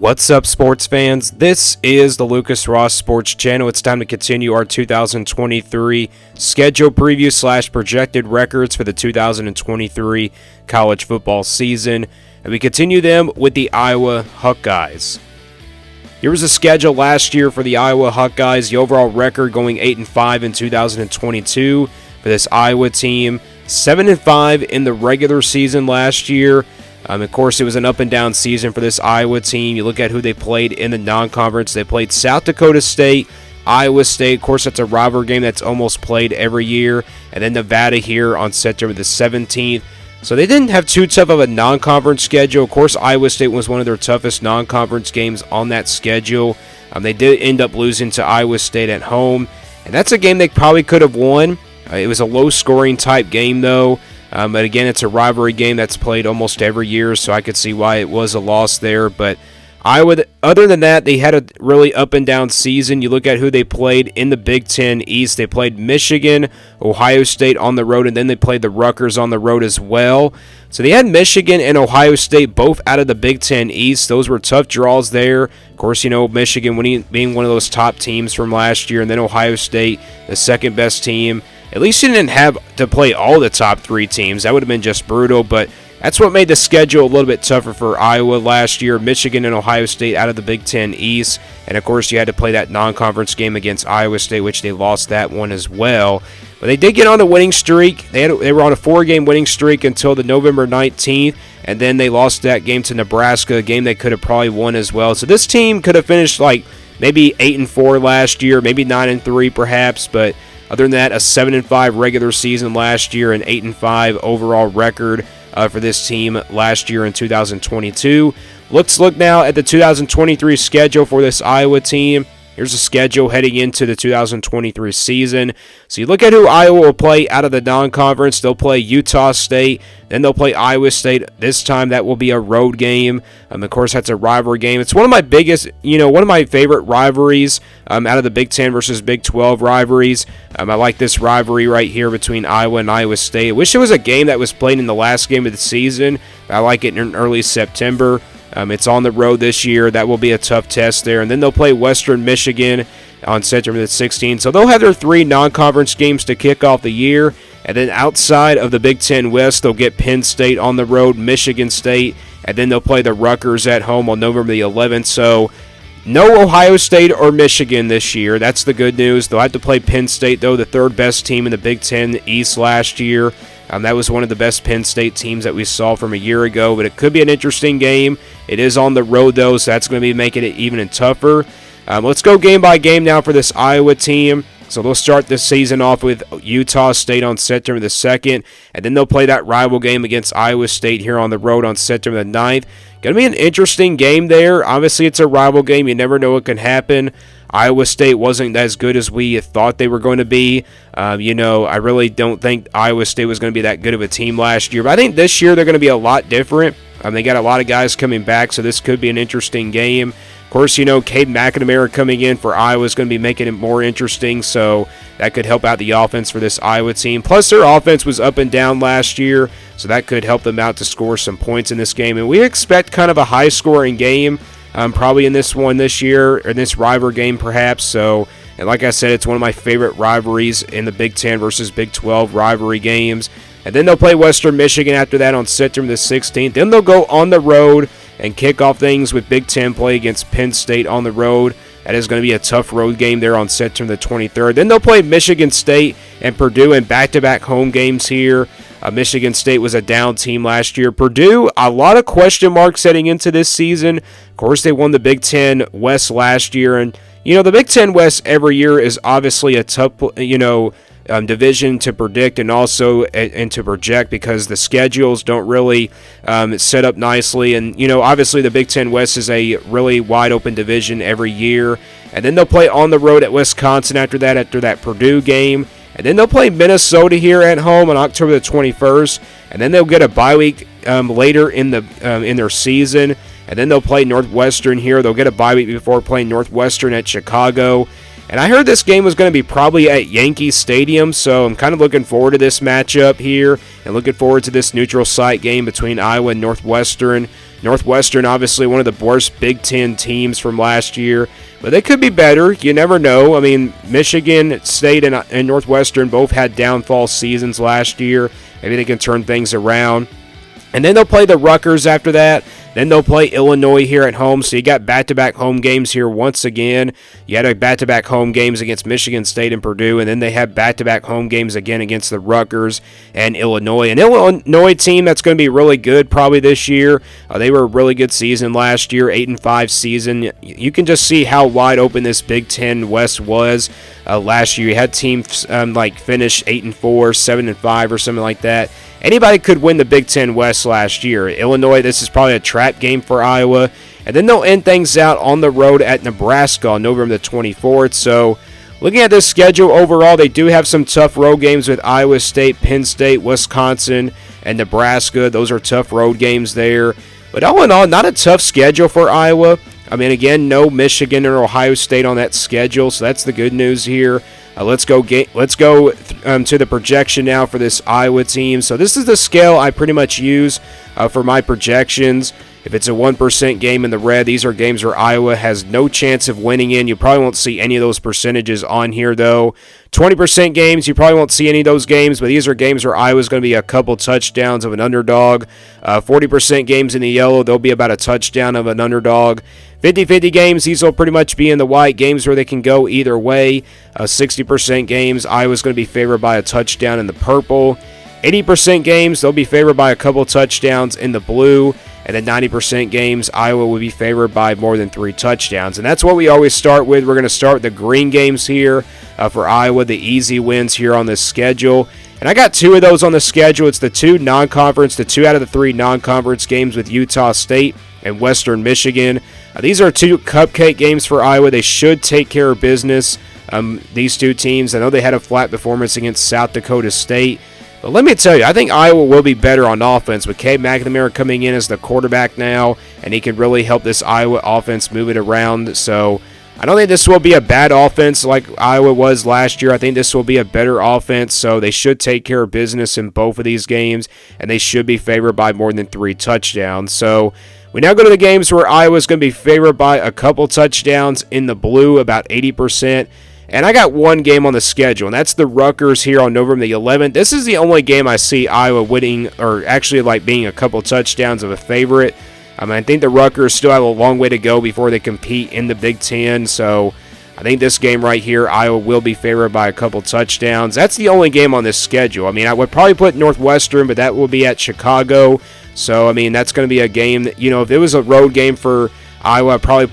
What's up, sports fans? This is the Lucas Ross Sports Channel. It's time to continue our 2023 schedule preview / projected records for the 2023 college football season. And we continue them with the Iowa Hawkeyes. Here was the schedule last year for the Iowa Hawkeyes. The overall record going 8-5 in 2022 for this Iowa team. 7-5 in the regular season last year. Of course, it was an up-and-down season for this Iowa team. You look at who they played in the non-conference. They played South Dakota State, Iowa State. Of course, that's a rivalry game that's almost played every year. And then Nevada here on September the 17th. So they didn't have too tough of a non-conference schedule. Of course, Iowa State was one of their toughest non-conference games on that schedule. They did end up losing to Iowa State at home. And that's a game they probably could have won. It was a low-scoring type game, though. But again, it's a rivalry game that's played almost every year, so I could see why it was a loss there. But Iowa, other than that, they had a really up-and-down season. You look at who they played in the Big Ten East. They played Michigan, Ohio State on the road, and then they played the Rutgers on the road as well. So they had Michigan and Ohio State both out of the Big Ten East. Those were tough draws there. Of course, you know, Michigan being one of those top teams from last year, and then Ohio State, the second-best team. At least you didn't have to play all the top three teams. That would have been just brutal, but that's what made the schedule a little bit tougher for Iowa last year. Michigan and Ohio State out of the Big Ten East, and of course you had to play that non-conference game against Iowa State, which they lost that one as well. But they did get on a winning streak. They were on a 4-game winning streak until the November 19th, and then they lost that game to Nebraska, a game they could have probably won as well. So this team could have finished like maybe 8-4 last year, maybe 9-3 perhaps, but other than that, a 7-5 regular season last year, an 8-5 overall record for this team last year in 2022. Let's look now at the 2023 schedule for this Iowa team. Here's the schedule heading into the 2023 season. So you look at who Iowa will play out of the non-conference. They'll play Utah State. Then they'll play Iowa State. This time that will be a road game. Of course, that's a rivalry game. It's one of my biggest, one of my favorite rivalries out of the Big Ten versus Big 12 rivalries. I like this rivalry right here between Iowa and Iowa State. I wish it was a game that was played in the last game of the season. I like it in early September. It's on the road this year. That will be a tough test there. And then they'll play Western Michigan on September the 16th. So they'll have their 3 non-conference games to kick off the year. And then outside of the Big Ten West, they'll get Penn State on the road, Michigan State, and then they'll play the Rutgers at home on November the 11th. So no Ohio State or Michigan this year. That's the good news. They'll have to play Penn State, though, the third best team in the Big Ten East last year. That was one of the best Penn State teams that we saw from a year ago, but it could be an interesting game. It is on the road, though, so that's going to be making it even tougher. Let's go game by game now for this Iowa team. So they'll start this season off with Utah State on September the 2nd, and then they'll play that rival game against Iowa State here on the road on September the 9th. Going to be an interesting game there. Obviously, it's a rival game. You never know what can happen. Iowa State wasn't as good as we thought they were going to be. I really don't think Iowa State was going to be that good of a team last year. But I think this year they're going to be a lot different. They got a lot of guys coming back, so this could be an interesting game. Of course, Cade McNamara coming in for Iowa is going to be making it more interesting, so that could help out the offense for this Iowa team. Plus, their offense was up and down last year, so that could help them out to score some points in this game. And we expect kind of a high-scoring game. Probably in this one this year, or this rivalry game perhaps. So, and like I said, it's one of my favorite rivalries in the Big 10 versus Big 12 rivalry games. And then they'll play Western Michigan after that on September the 16th. Then they'll go on the road and kick off things with Big 10 play against Penn State on the road. That is going to be a tough road game there on September the 23rd. Then they'll play Michigan State and Purdue in back-to-back home games here. Michigan State was a down team last year. Purdue, a lot of question marks heading into this season. Of course, they won the Big Ten West last year. And, the Big Ten West every year is obviously a tough, division to predict and also and to project because the schedules don't really set up nicely. And, obviously the Big Ten West is a really wide-open division every year. And then they'll play on the road at Wisconsin after that Purdue game. And then they'll play Minnesota here at home on October the 21st. And then they'll get a bye week later in their season. And then they'll play Northwestern here. They'll get a bye week before playing Northwestern at Chicago. And I heard this game was going to be probably at Yankee Stadium, so I'm kind of looking forward to this matchup here and looking forward to this neutral site game between Iowa and Northwestern. Northwestern, obviously one of the worst Big Ten teams from last year, but they could be better. You never know. I mean, Michigan State and Northwestern both had downfall seasons last year. Maybe they can turn things around. And then they'll play the Rutgers after that. Then they'll play Illinois here at home. So you got back-to-back home games here once again. You had a back-to-back home games against Michigan State and Purdue. And then they have back-to-back home games again against the Rutgers and Illinois. An Illinois team that's going to be really good probably this year. They were a really good season last year, 8-5 season. You can just see how wide open this Big Ten West was last year. You had teams finish 8-4, 7-5 or something like that. Anybody could win the Big Ten West last year. Illinois, this is probably a trap game for Iowa. And then they'll end things out on the road at Nebraska on November the 24th. So looking at this schedule overall, they do have some tough road games with Iowa State, Penn State, Wisconsin, and Nebraska. Those are tough road games there. But all in all, not a tough schedule for Iowa. I mean, again, no Michigan or Ohio State on that schedule, so that's the good news here. Let's go to the projection now for this Iowa team. So this is the scale I pretty much use for my projections. If it's a 1% game in the red, these are games where Iowa has no chance of winning in. You probably won't see any of those percentages on here, though. 20% games, you probably won't see any of those games, but these are games where Iowa's going to be a couple touchdowns of an underdog. 40% games in the yellow, they'll be about a touchdown of an underdog. 50-50 games, these will pretty much be in the white, games where they can go either way. 60% games, Iowa's going to be favored by a touchdown in the purple. 80% games, they'll be favored by a couple touchdowns in the blue. And then 90% games, Iowa will be favored by more than 3 touchdowns. And that's what we always start with. We're going to start with the green games here for Iowa, the easy wins here on this schedule. And I got 2 of those on the schedule. It's the 2 non-conference, the 2 out of the 3 non-conference games with Utah State and Western Michigan. These are 2 cupcake games for Iowa. They should take care of business, these 2 teams. I know they had a flat performance against South Dakota State. But let me tell you, I think Iowa will be better on offense with Cade McNamara coming in as the quarterback now, and he can really help this Iowa offense move it around. So I don't think this will be a bad offense like Iowa was last year. I think this will be a better offense, so they should take care of business in both of these games, and they should be favored by more than 3 touchdowns. So we now go to the games where Iowa's going to be favored by a couple touchdowns in the blue, about 80%. And I got 1 game on the schedule, and that's the Rutgers here on November the 11th. This is the only game I see Iowa winning, or actually like being a couple touchdowns of a favorite. I think the Rutgers still have a long way to go before they compete in the Big Ten, so I think this game right here, Iowa will be favored by a couple touchdowns. That's the only game on this schedule. I would probably put Northwestern, but that will be at Chicago. So, that's going to be a game that, if it was a road game for Iowa, I'd probably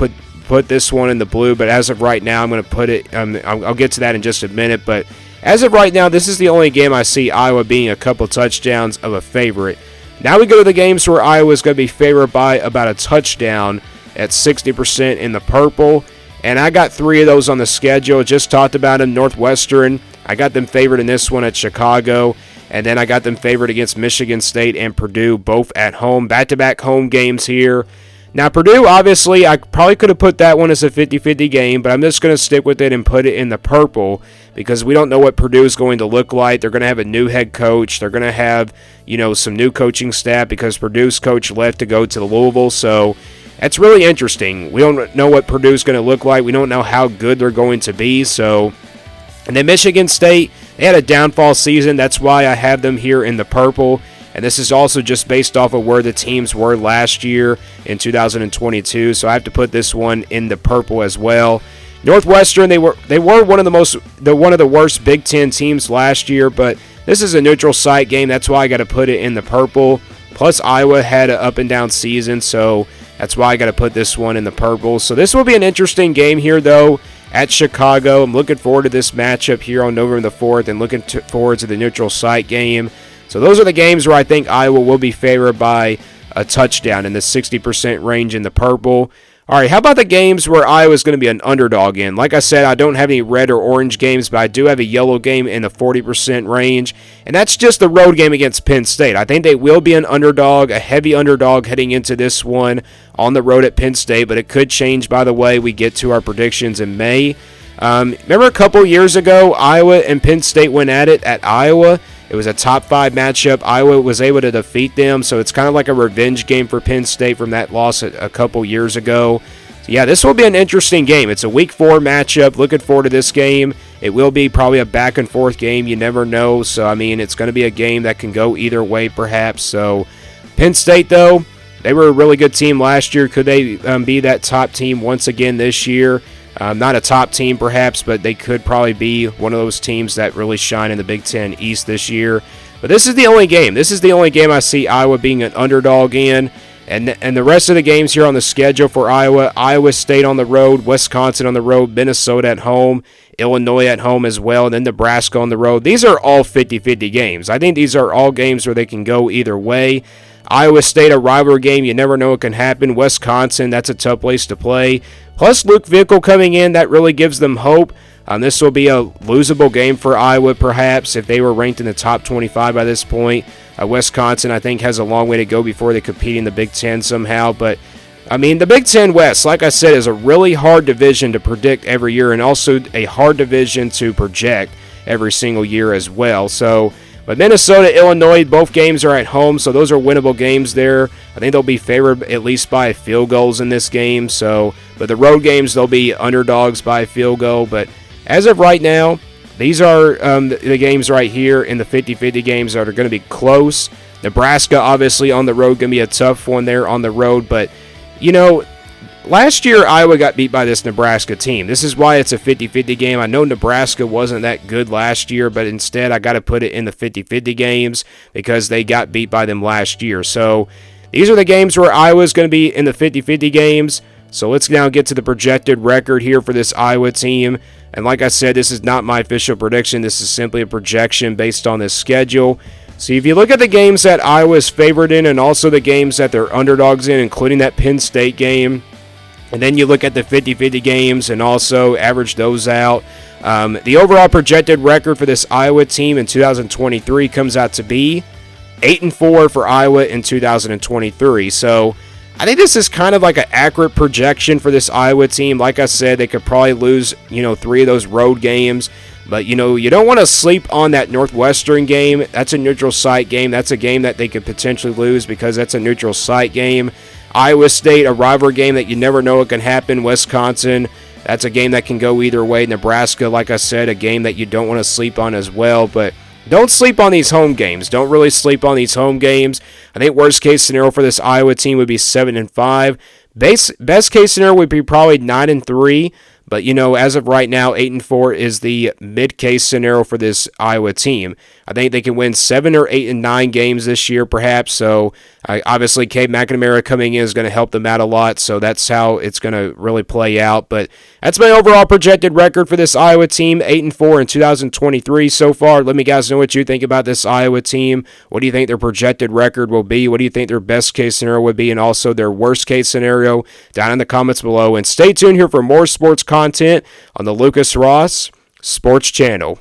put this one in the blue, but as of right now, I'm going to put it, I'll get to that in just a minute, but as of right now, this is the only game I see Iowa being a couple touchdowns of a favorite. Now we go to the games where Iowa is going to be favored by about a touchdown at 60% in the purple, and I got 3 of those on the schedule. Just talked about them. Northwestern, I got them favored in this one at Chicago, and then I got them favored against Michigan State and Purdue, both at home. Back-to-back home games here. Now, Purdue, obviously, I probably could have put that one as a 50-50 game, but I'm just going to stick with it and put it in the purple because we don't know what Purdue is going to look like. They're going to have a new head coach. They're going to have, some new coaching staff because Purdue's coach left to go to Louisville, so that's really interesting. We don't know what Purdue's going to look like. We don't know how good they're going to be, so. And then Michigan State, they had a downfall season. That's why I have them here in the purple. And this is also just based off of where the teams were last year in 2022. So I have to put this one in the purple as well. Northwestern, they were one of the worst Big Ten teams last year, but this is a neutral site game. That's why I got to put it in the purple. Plus Iowa had an up and down season, so that's why I got to put this one in the purple. So this will be an interesting game here, though, at Chicago. I'm looking forward to this matchup here on November the 4th and looking forward to the neutral site game. So those are the games where I think Iowa will be favored by a touchdown in the 60% range in the purple. All right, how about the games where Iowa's going to be an underdog in? Like I said, I don't have any red or orange games, but I do have a yellow game in the 40% range, and that's just the road game against Penn State. I think they will be an underdog, a heavy underdog heading into this one on the road at Penn State, but it could change by the way we get to our predictions in May. Remember a couple years ago, Iowa and Penn State went at it at Iowa, It was a top 5 matchup. Iowa was able to defeat them, so it's kind of like a revenge game for Penn State from that loss a couple years ago. So yeah, this will be an interesting game. It's a Week 4 matchup. Looking forward to this game. It will be probably a back-and-forth game. You never know. So, I mean, it's going to be a game that can go either way, perhaps. So, Penn State, though, they were a really good team last year. Could they be that top team once again this year? Not a top team, perhaps, but they could probably be one of those teams that really shine in the Big Ten East this year. But this is the only game. This is the only game I see Iowa being an underdog in. And the rest of the games here on the schedule for Iowa: Iowa State on the road, Wisconsin on the road, Minnesota at home, Illinois at home as well, and then Nebraska on the road. These are all 50-50 games. I think these are all games where they can go either way. Iowa State, a rivalry game. You never know what can happen. Wisconsin, that's a tough place to play. Plus Luke Fickell coming in, that really gives them hope. This will be a losable game for Iowa, perhaps, if they were ranked in the top 25 by this point. Wisconsin, I think, has a long way to go before they compete in the Big Ten somehow. But, I mean, the Big Ten West, like I said, is a really hard division to predict every year, and also a hard division to project every single year as well. So, but Minnesota, Illinois, both games are at home, so those are winnable games there. I think they'll be favored at least by field goals in this game. So, but the road games, they'll be underdogs by field goal. But as of right now, these are the games right here in the 50-50 games that are going to be close. Nebraska, obviously, on the road, going to be a tough one there on the road. But, you know, last year Iowa got beat by this Nebraska team. This is why it's a 50-50 game. I know Nebraska wasn't that good last year, but instead I got to put it in the 50-50 games because they got beat by them last year. So these are the games where Iowa's going to be in the 50-50 games. So let's now get to the projected record here for this Iowa team. And like I said, this is not my official prediction. This is simply a projection based on this schedule. So if you look at the games that Iowa is favored in and also the games that they're underdogs in, including that Penn State game, and then you look at the 50-50 games and also average those out, the overall projected record for this Iowa team in 2023 comes out to be 8-4 for Iowa in 2023. So I think this is kind of like an accurate projection for this Iowa team. Like I said, they could probably lose, 3 of those road games. But, you don't want to sleep on that Northwestern game. That's a neutral site game. That's a game that they could potentially lose because that's a neutral site game. Iowa State, a rivalry game that you never know what can happen. Wisconsin, that's a game that can go either way. Nebraska, like I said, a game that you don't want to sleep on as well. But don't sleep on these home games. Don't really sleep on these home games. I think worst case scenario for this Iowa team would be 7-5. Best case scenario would be probably 9-3. But, as of right now, 8-4 is the mid-case scenario for this Iowa team. I think they can win 7 or 8 and 9 games this year, perhaps. So, obviously, Cade McNamara coming in is going to help them out a lot. So, that's how it's going to really play out. But that's my overall projected record for this Iowa team, 8-4 in 2023 so far. Let me guys know what you think about this Iowa team. What do you think their projected record will be? What do you think their best-case scenario would be? And also their worst-case scenario down in the comments below. And stay tuned here for more sports content on the Lucas Ross Sports Channel.